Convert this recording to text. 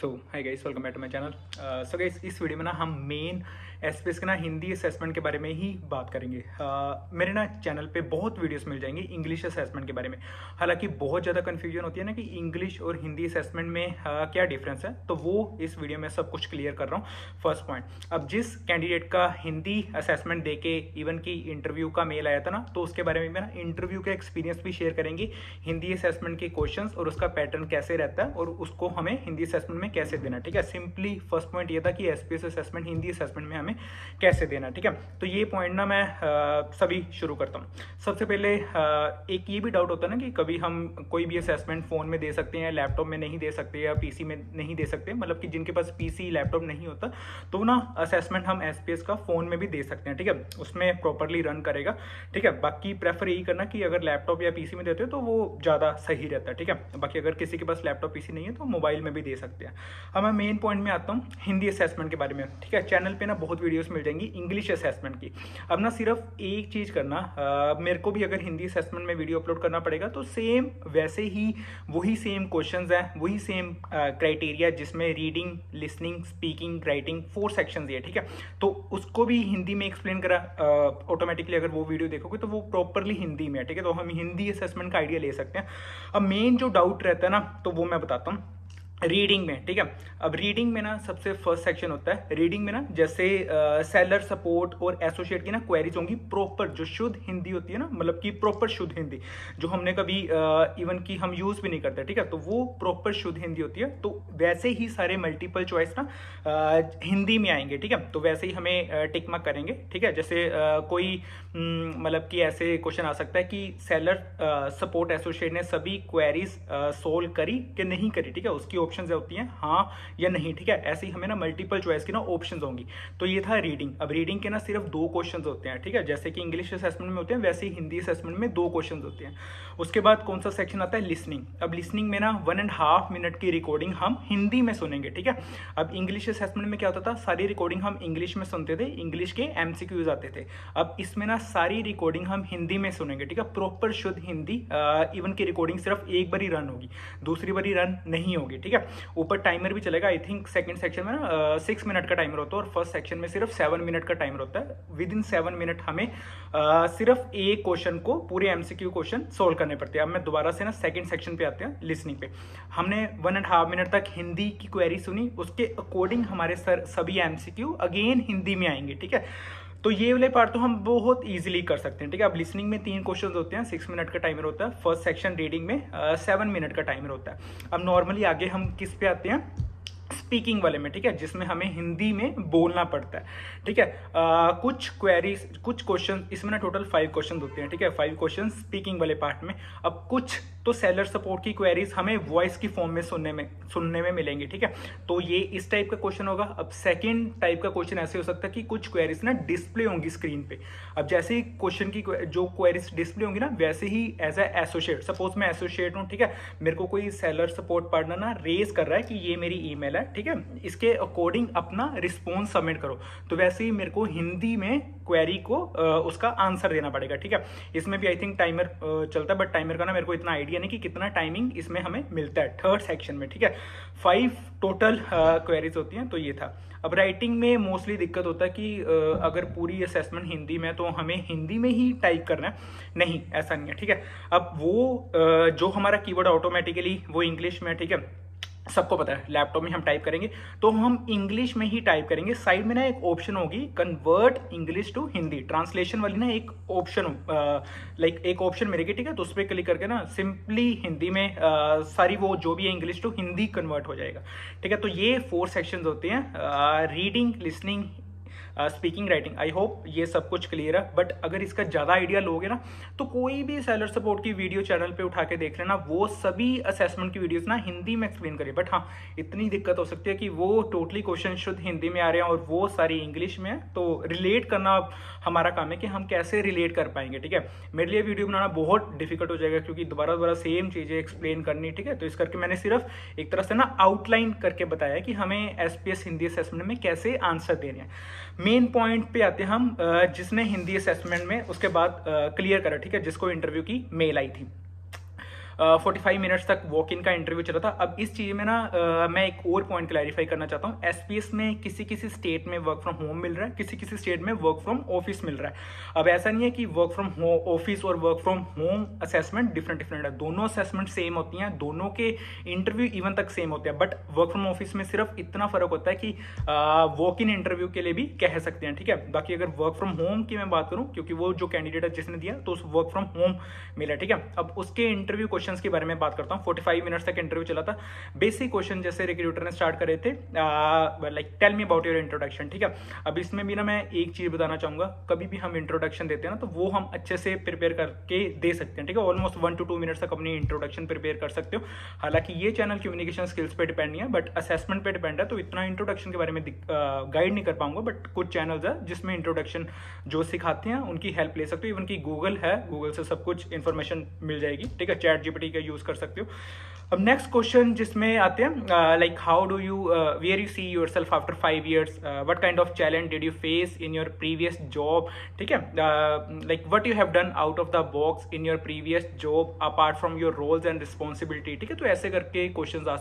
तो hi guys, welcome back to my channel. So guys, इस video में ना हम मेन एसपीएस के ना हिंदी असेसमेंट के बारे में ही बात करेंगे। मेरे ना चैनल पे बहुत वीडियोस मिल जाएंगे इंग्लिश असेसमेंट के बारे में। हालांकि बहुत ज़्यादा कन्फ्यूजन होती है ना कि इंग्लिश और हिंदी असेसमेंट में क्या डिफरेंस है, तो वो इस वीडियो में सब कुछ क्लियर कर रहा हूँ। फर्स्ट पॉइंट, अब जिस कैंडिडेट का हिंदी असेसमेंट दे के इवन की इंटरव्यू का मेल आया था ना, तो उसके बारे में ना इंटरव्यू का एक्सपीरियंस भी शेयर करेंगे, हिंदी असेसमेंट के क्वेश्चन और उसका पैटर्न कैसे रहता है और उसको हमें हिंदी असेसमेंट में कैसे देना। ठीक है, सिंपली फर्स्ट पॉइंट ये था कि एसपीएस असेसमेंट हिंदी असेसमेंट में हमें कैसे देना। ठीक है, तो ये पॉइंट ना मैं सभी शुरू करता हूँ। सबसे पहले एक ये भी डाउट होता है ना कि कभी हम कोई भी असेसमेंट फोन में दे सकते हैं, लैपटॉप में नहीं दे सकते या पीसी में नहीं दे सकते। मतलब कि जिनके पास पीसी लैपटॉप नहीं होता तो ना असेसमेंट हम एसपीएस का फोन में भी दे सकते हैं। ठीक है, उसमें प्रॉपरली रन करेगा। ठीक है, बाकी प्रेफर यही करना कि अगर लैपटॉप या पीसी में देते हो तो वो ज़्यादा सही रहता है। ठीक है, बाकी अगर किसी के पास लैपटॉप पीसी नहीं है तो मोबाइल में भी दे सकते हैं। अब मैं मेन पॉइंट में आता हूँ हिंदी असेसमेंट के बारे में। ठीक है, चैनल पे ना बहुत वीडियोस मिल जाएंगी इंग्लिश असेसमेंट की। अब ना सिर्फ एक चीज़ करना, मेरे को भी अगर हिंदी असेसमेंट में वीडियो अपलोड करना पड़ेगा तो सेम वैसे ही वही सेम क्वेश्चंस हैं, वही सेम क्राइटेरिया जिसमें reading, listening, speaking, writing 4 sections है। ठीक है, तो उसको भी हिंदी में एक्सप्लेन करा ऑटोमेटिकली। अगर वो वीडियो देखोगे तो वो प्रॉपरली हिंदी में है। ठीक है, तो हम हिंदी असेसमेंट का आइडिया ले सकते हैं। अब मेन जो डाउट रहता है ना, तो वो मैं बताता हूँ रीडिंग में। ठीक है, अब रीडिंग में ना सबसे फर्स्ट सेक्शन होता है। रीडिंग में ना जैसे सेलर, सपोर्ट और एसोसिएट की ना क्वेरीज होंगी प्रॉपर, जो शुद्ध हिंदी होती है ना, मतलब कि प्रॉपर शुद्ध हिंदी जो हमने कभी इवन की हम यूज भी नहीं करते। ठीक है, तो वो प्रॉपर शुद्ध हिंदी होती है। तो वैसे ही सारे मल्टीपल चॉइस ना हिंदी में आएंगे। ठीक है, तो वैसे ही हमें टिक मार्क करेंगे। ठीक है, जैसे कोई मतलब कि ऐसे क्वेश्चन आ सकता है कि सेलर, सपोर्ट, एसोसिएट ने सभी क्वेरीज सोल्व करी कि नहीं करी। ठीक है, उसकी ऑप्शंस होती हैं हाँ या नहीं। ठीक है, ऐसे ही हमें ना मल्टीपल चॉइस की ना ऑप्शंस होंगी। तो ये था रीडिंग। अब रीडिंग के ना सिर्फ 2 क्वेश्चंस होते हैं। ठीक है, जैसे कि इंग्लिश असेसमेंट में होते हैं वैसे ही हिंदी असेसमेंट में 2 क्वेश्चंस होते हैं। उसके बाद कौन सा सेक्शन आता है, लिसनिंग। अब लिसनिंग में ना 1.5 मिनट की रिकॉर्डिंग हम हिंदी में सुनेंगे। ठीक है, अब इंग्लिश असेसमेंट में क्या होता था, सारी रिकॉर्डिंग हम इंग्लिश में सुनते थे, इंग्लिश के एमसीक्यूज आते थे। अब इसमें ना सारी रिकॉर्डिंग हम हिंदी में सुनेंगे। ठीक है, प्रॉपर शुद्ध हिंदी। इवन की रिकॉर्डिंग सिर्फ एक बार ही रन होगी, दूसरी बार ही रन नहीं होगी। ठीक है, ऊपर टाइमर भी चलेगा। आई थिंक सेकंड सेक्शन में ना 6 मिनट का टाइमर होता है और फर्स्ट सेक्शन में सिर्फ 7 मिनट का टाइमर होता है। विद इन 7 मिनट हमें सिर्फ एक क्वेश्चन को, पूरे एमसीक्यू क्वेश्चन सोल्व करने पड़ते हैं। अब मैं दोबारा से ना सेकंड सेक्शन पे आते हैं, लिसनिंग पे। हमने 1.5 मिनट तक हिंदी की क्वेरी सुनी, उसके अकॉर्डिंग हमारे सभी एमसीक्यू अगेन हिंदी में आएंगे। ठीक है, तो ये वाले पार्ट तो हम बहुत इजीली कर सकते हैं। ठीक है, अब लिसनिंग में 3 क्वेश्चंस होते हैं, 6 मिनट का टाइमर होता है। फर्स्ट सेक्शन रीडिंग में 7 मिनट का टाइमर होता है। अब नॉर्मली आगे हम किस पे आते हैं, स्पीकिंग वाले में। ठीक है, जिसमें हमें हिंदी में बोलना पड़ता है। ठीक है, कुछ क्वेरीज, कुछ क्वेश्चन, इसमें ना टोटल 5 क्वेश्चन होते हैं। ठीक है, 5 क्वेश्चन स्पीकिंग वाले पार्ट में। अब कुछ तो सेलर सपोर्ट की क्वेरीज हमें वॉइस की फॉर्म में सुनने में मिलेंगी। ठीक है, तो ये इस टाइप का क्वेश्चन होगा। अब सेकंड टाइप का क्वेश्चन ऐसे हो सकता है कि कुछ क्वेरीज ना डिस्प्ले होंगी स्क्रीन पे। अब जैसे ही क्वेश्चन की जो क्वेरीज डिस्प्ले होंगी ना, वैसे ही एज ए एसोसिएट, सपोज मैं एसोसिएट हूँ। ठीक है, मेरे को कोई सेलर सपोर्ट पार्टनर ना रेज कर रहा है कि ये मेरी ईमेल है। ठीक है, इसके अकॉर्डिंग अपना रिस्पॉन्स सबमिट करो। तो वैसे ही मेरे को हिंदी में क्वेरी को उसका आंसर देना पड़ेगा। ठीक है, इसमें भी आई थिंक टाइमर चलता है, बट टाइमर का ना मेरे को इतना आइडिया नहीं कि कितना टाइमिंग इसमें हमें मिलता है थर्ड सेक्शन में। ठीक है, 5 टोटल क्वेरीज होती हैं। तो ये था। अब राइटिंग में मोस्टली दिक्कत होता है कि अगर पूरी असेसमेंट हिंदी में तो हमें हिंदी में ही टाइप करना है। नहीं, ऐसा नहीं है। ठीक है, अब वो जो हमारा कीवर्ड ऑटोमेटिकली वो इंग्लिश में है। ठीक है, सबको पता है लैपटॉप में हम टाइप करेंगे तो हम इंग्लिश में ही टाइप करेंगे। साइड में ना एक ऑप्शन होगी, convert English to Hindi, translation वाली ना एक ऑप्शन, लाइक एक ऑप्शन मिलेगी। ठीक है, तो उस पर क्लिक करके ना सिंपली हिंदी में सारी वो जो भी है इंग्लिश टू हिंदी कन्वर्ट हो जाएगा। ठीक है, तो ये 4 सेक्शंस होते हैं, reading, listening, speaking, writing. I hope ये सब कुछ क्लियर है। बट अगर इसका ज़्यादा आइडिया लोगे ना तो कोई भी सेलर सपोर्ट की वीडियो चैनल पे उठा के देख लेना, वो सभी असेसमेंट की वीडियोस ना हिंदी में एक्सप्लेन करिए। बट हाँ, इतनी दिक्कत हो सकती है कि वो टोटली क्वेश्चन शुद्ध हिंदी में आ रहे हैं और वो सारी इंग्लिश में है। तो रिलेट करना हमारा काम है कि हम कैसे रिलेट कर पाएंगे। ठीक है, मेरे लिए वीडियो बनाना बहुत डिफिकल्ट हो जाएगा क्योंकि दोबारा सेम चीज़ें एक्सप्लेन करनी। ठीक है, तो इस करके मैंने सिर्फ एक तरह से ना आउटलाइन करके बताया कि हमें एसपीएस हिंदी असेसमेंट में कैसे आंसर देने हैं। मेन पॉइंट पे आते हैं हम, जिसने हिंदी असेसमेंट में उसके बाद क्लियर करा। ठीक है, जिसको इंटरव्यू की मेल आई थी। 45 मिनट्स तक वॉक इन का इंटरव्यू चला था। अब इस चीज में ना मैं एक और पॉइंट क्लैरिफाई करना चाहता हूँ। एसपीएस में किसी किसी स्टेट में वर्क फ्रॉम होम मिल रहा है, किसी किसी स्टेट में वर्क फ्रॉम ऑफिस मिल रहा है। अब ऐसा नहीं है कि वर्क फ्रॉम ऑफिस और work from home assessment different different है, दोनों असेसमेंट सेम होती हैं, दोनों के इंटरव्यू इवन तक सेम होते हैं। बट वर्क फ्रॉम ऑफिस में सिर्फ इतना फर्क होता है कि वॉक इन इंटरव्यू के लिए भी कह सकते हैं, ठीक है। बाकी अगर वर्क फ्रॉम होम की मैं बात करूं, क्योंकि वो जो कैंडिडेट है जिसने दिया तो उस वर्क फ्रॉम होम मिला, ठीक है। अब उसके इंटरव्यू क्वेश्चंस के बारे में बात करता हूं। 45 मिनट्स तक इंटरव्यू चला था। बेसिक क्वेश्चन जैसे रिक्रूटर ने स्टार्ट करे थे, like tell me about your introduction, ठीक है। अब इसमें भी ना मैं एक चीज बताना चाहूंगा, कभी भी हम इंट्रोडक्शन देते हैं ना तो वो हम अच्छे से प्रिपेयर करके दे सकते हैं, ठीक है। ऑलमोस्ट 1 to 2 मिनट्स तक अपनी इंट्रोडक्शन प्रिपेयर कर सकते हो। हालांकि ये चैनल कम्युनिकेशन स्किल्स पे डिपेंड नहीं है, बट असेसमेंट पे डिपेंड है, तो इतना इंट्रोडक्शन के बारे में गाइड नहीं कर पाऊंगा। बट कुछ चैनल्स है जिसमें इंट्रोडक्शन जो सिखाते हैं उनकी हेल्प ले सकते हो। इवन की गूगल है, गूगल से सब कुछ इन्फॉर्मेशन मिल जाएगी, ठीक है। चैट जीपीटी का यूज कर सकते हो। अब नेक्स्ट क्वेश्चन जिसमें आते हैं, like how do you where you see yourself after 5 years, what kind of challenge did you face in your previous job, ठीक है। Like what you have done out of the box in your previous job apart from your roles and responsibility, ठीक है। तो ऐसे करके questions आ